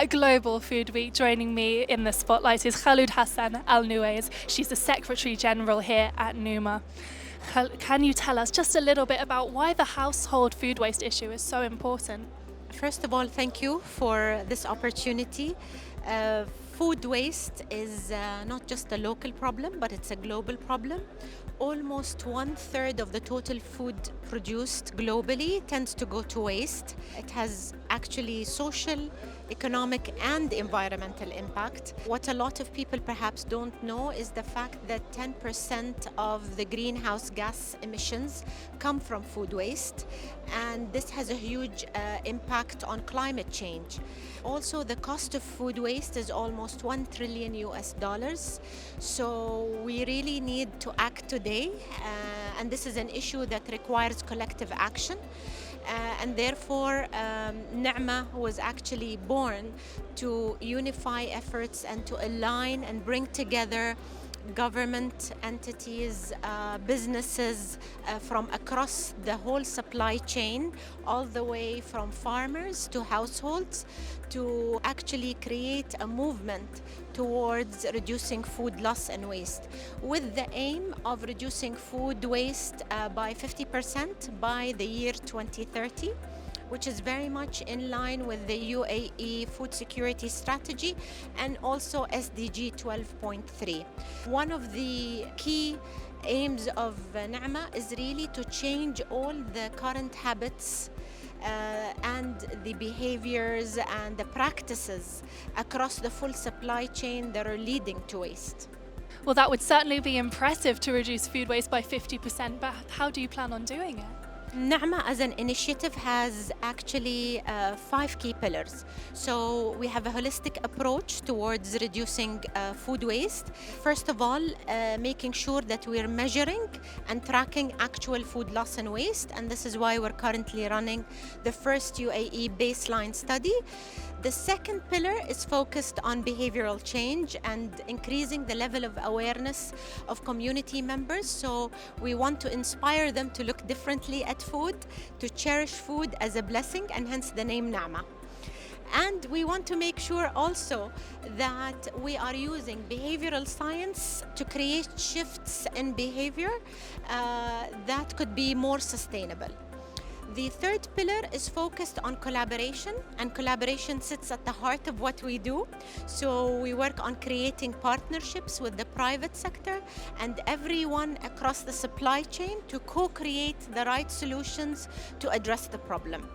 At Global Food Week, joining me in the spotlight is Khuloud Hassan Al Nuwais. She's the Secretary General here at NUMA. Can you tell us just a little bit about why the household food waste issue is so important? First of all, thank you for this opportunity. Food waste is not just a local problem, but it's a global problem. Almost 1/3 of the total food produced globally tends to go to waste. It has actually social, economic, and environmental impact. What a lot of people perhaps don't know is the fact that 10% of the greenhouse gas emissions come from food waste, and this has a huge impact on climate change. Also, the cost of food waste is almost $1 trillion. So we really need to act today, and this is an issue that requires collective action. And therefore, Na'ma was actually born to unify efforts and to align and bring together government entities, businesses from across the whole supply chain, all the way from farmers to households, to actually create a movement towards reducing food loss and waste, with the aim of reducing food waste by 50% by the year 2030. Which is very much in line with the UAE food security strategy and also SDG 12.3. One of the key aims of Na'ma is really to change all the current habits and the behaviors and the practices across the full supply chain that are leading to waste. Well, that would certainly be impressive to reduce food waste by 50%, but how do you plan on doing it? Na'ma as an initiative has actually 5 key pillars. So we have a holistic approach towards reducing food waste. First of all, making sure that we're measuring and tracking actual food loss and waste, and this is why we're currently running the first UAE baseline study. The second pillar is focused on behavioral change and increasing the level of awareness of community members. So we want to inspire them to look differently at food, to cherish food as a blessing, and hence the name Na'ma. And we want to make sure also that we are using behavioral science to create shifts in behavior that could be more sustainable. The third pillar is focused on collaboration, and collaboration sits at the heart of what we do. So we work on creating partnerships with the private sector and everyone across the supply chain to co-create the right solutions to address the problem.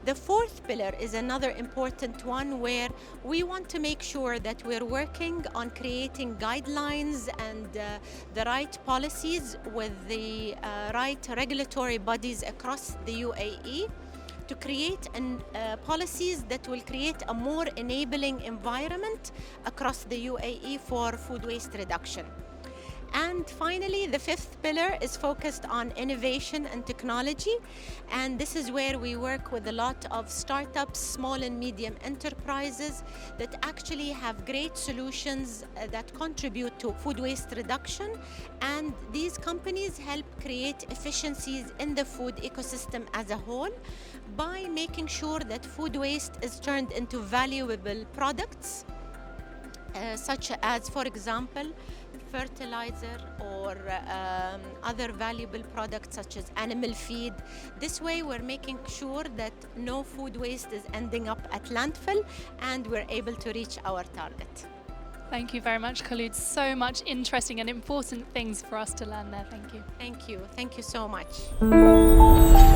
The fourth pillar is another important one, where we want to make sure that we're working on creating guidelines and the right policies with the right regulatory bodies across the UAE to create policies that will create a more enabling environment across the UAE for food waste reduction. And finally, the fifth pillar is focused on innovation and technology. And this is where we work with a lot of startups, small and medium enterprises that actually have great solutions that contribute to food waste reduction. And these companies help create efficiencies in the food ecosystem as a whole by making sure that food waste is turned into valuable products, such as, for example, fertilizer or other valuable products such as animal feed. This way we're making sure that no food waste is ending up at landfill and we're able to reach our target. Thank you very much, Khuloud. So much interesting and important things for us to learn there. Thank you. Thank you. Thank you so much.